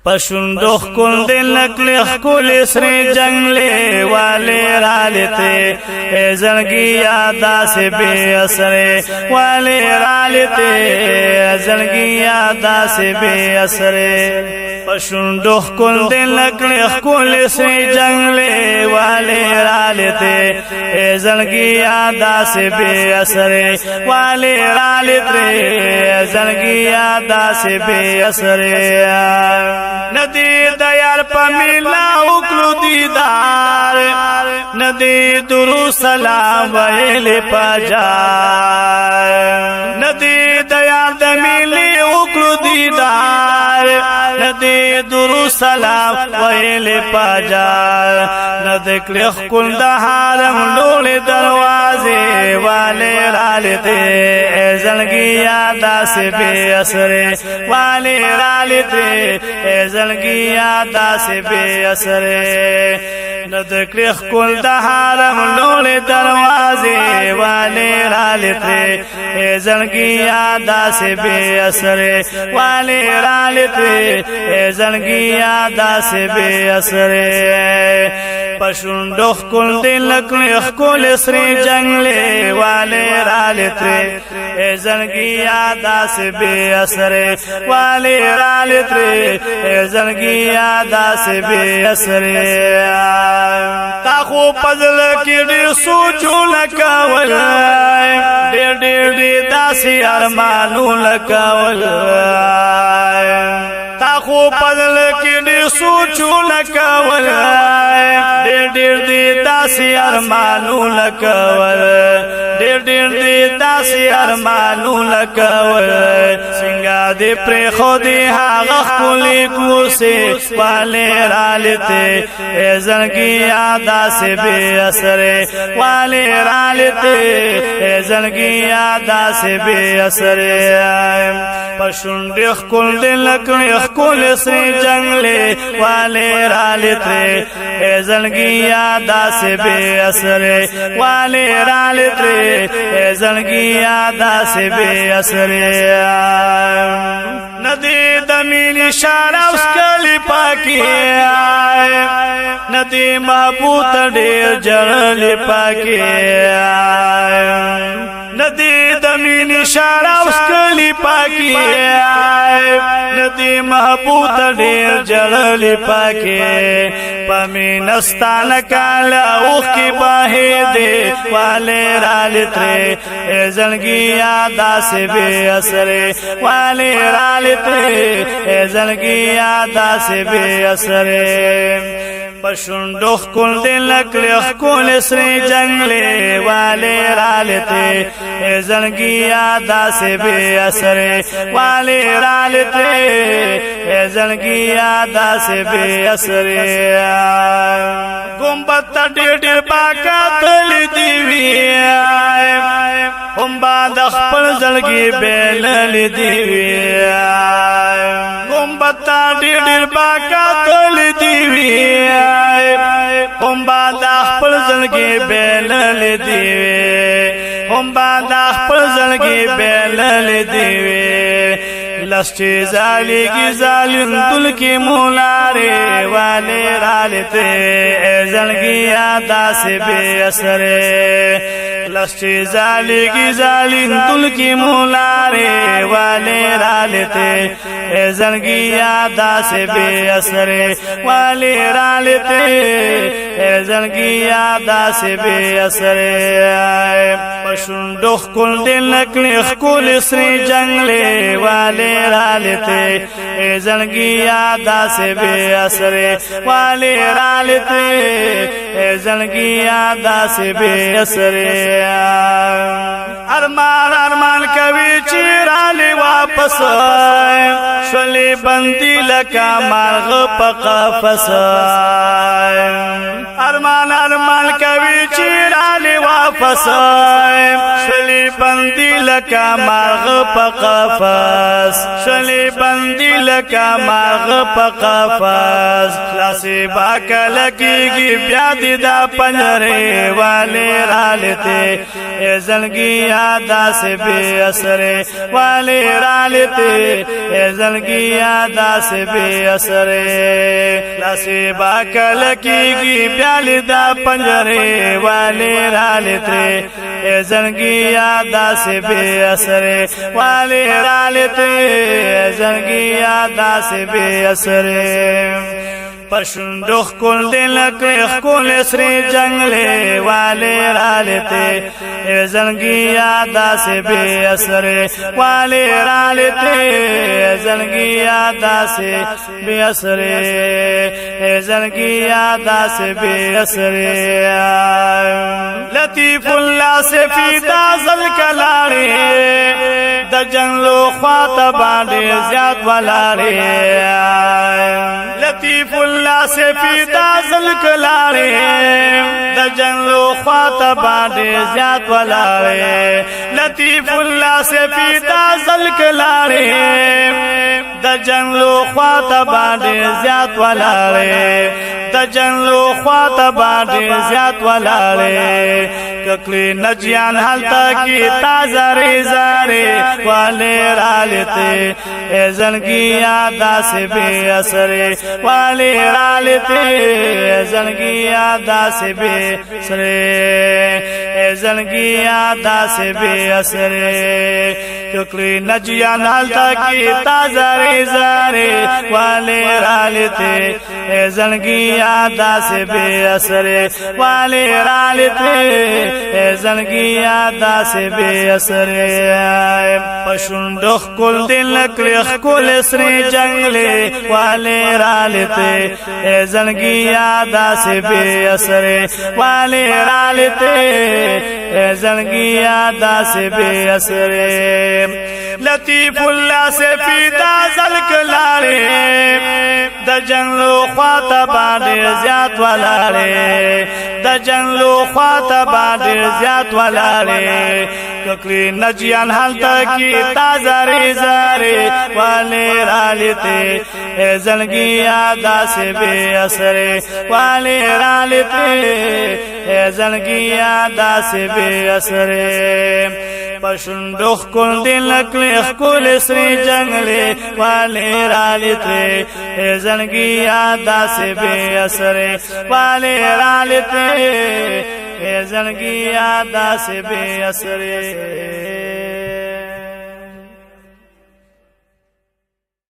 پشندوخ کل دل نکلخ کل سری جنگلے والے رالتے اے زنگی یادا سے بے اثرے والے رالتے اے زنگی یادا سے بے اثرے پشندوخ کل دل نکلخ کل سری جنگلے والے رالتے اے زنگی یادا سے بے اثرے والے رالتے اے زنگی یادا سے بے اثرے ندی دیار پمیلا اکلو دیدار ندی درو سلام ویل پجار ندی دیار دمیلی اکلو دیدار ندی درو سلام ویل پجار ندی کلخ کل دہارم لول دروازے والے رالتے اے زنگی یادا سے بے اثرے والے رالتے اے زنگی یادا سے بے اثرے ندکلخ کل دہارم لول دروازے والے رالتے اے زنگی یادا سے بے اثرے والے رالتے اے زنگی یادا سے بے اثرے پشندوخ کل دل کلخ کل سری جنگلے والے رالتے اے زنگی یادا سے بے اثرے والے رالتے اے زنگی یادا سے بے اثرے تاخو پزل کی ڈیر سوچو لکاول ڈیر ڈیر ڈیر داسی ارمانو لکاول تاخو پزل کی ڈیر سوچو لکاول ډېر ډېر دې داسې ارمانونه کول ډېر ډېر دې داسې ارمانونه کول څنګه دې پرېښودې هغه ښکلې کوڅې والې رالتې اے زنګي یادا سے بے اثرے والے رالتې اے زنګي یادا سے بے اثرے پشونډې ښکل دې لکړې ښکلې سرې جنګلې والې رالتې اے زنگی یادا سے بے اثرے والے رالتے اے زنگی یادا سے بے اثرے ندی دمین شارا اس کلی پاکی آئے ندی محبوط دیر جڑلی پاکی آئے ندی دمین شارا اس کلی پاکی آئے ندی محبوط دیر جڑلی پاکی پمینستان کالا اوخ کی باہی دے والے رالتے اے زنگی یادا سے بے اثرے والے رالتے اے زنگی یادا سے بے اثرے پشندوخ کل دل لکلخ کل سری جنگلے والے رالتے اے زنگی یادا سے بے اثرے والے رالتے اے زنگی یادا سے بے اثرے گنبد ډېر ډېر پاکه تللی دي وي هم باد خپل زړګي بېللی دي وي گنبد ډېر ډېر پاکه تللی دي وي هم باد خپل زړګي بېللی دي وي هم باد خپل زړګي بېللی دي وي لسچی زالی کی زالن دل کی مولارے والے رالتے اے زنگی یادا سے بے اثرے لسچی زالی کی زالن دل کی مولارے والے رالتے اے زنگی یادا سے بے اثرے والے رالتے اے زنگی یادا سے بے اثرے پشندوخ کل دل نکلخ کل سری جنگلے والے رالتے اے زنگی یادا سے بے اثرے والے رالتے اے زنگی یادا سے بے اثرے ارمان ارمان کبھی چیرالی واپس شلی بندی لکا مارغ پقفس ارمان ارمان کبھی چیرالی واپس شلی بندی لکا مارغ پقفس شلی بندی لکا مارغ پقفس خلاصی باکا لکیگی بیادی دا پنجرے والے رالتے اے زنگی یادا سے بے اثرے والے رالتے زنگی یادا سے بے اثرے لاسی باکل کی گی پیالی دا پنجرے والے رالتے زنگی یادا سے بے اثرے والے رالتے زنگی یادا سے بے اثرے پشندخ کل دل کخ کل سری جنگلے والے رالتے زنگی یادا سے بے اثرے والے رالتے زنگی یادا سے بے اثرے زنگی یادا سے بے اثرے لطیف اللہ سے فیدا زل کلارے دا جنگلو خواتبانے زیاد والارے لطیف اللہ سے فیدا زل کلارے دا جنگلو خواتبانے زیاد والارے لطیف اللہ سے فیدا زل کلارے دا جنگلو خواتبانے زیاد والارے دا جنگلو خواتبانے زیاد والارے ککلی نجیان حالتا کی تازاری زارے والے رالتے زنگی یادا سے بے اثرے والے رالتے زنگی یادا سے بے اثرے زنگی یادا سے بے اثرے ککلی نجیان حالتا کی تازاری زارے والے رالتے زنگی یادا سے بے اثرے والے رالتے زنگی یادا سے بے اثرے پشندخ کل دل کلخ کل سری جنگلے والے رالتے زنگی یادا سے بے اثرے والے رالتے زنگی یادا سے بے اثرے لطیف اللہ سے فیدا زل کلارے دا جنگلو خواتبانے زیاد والارے دا جنگلو خواتبانے زیاد والارے ککلی نجیان حالتا کی تازاری زارے والے رالتے زنگی یادا سے بے اثرے والے رالتے زنگی یادا سے بے اثرے پشندخ کل دل کلخ کل سری جنگلے والے رالتے زنگی یادا سے بے اثرے والے رالتے زنگی یادا سے بے اثرے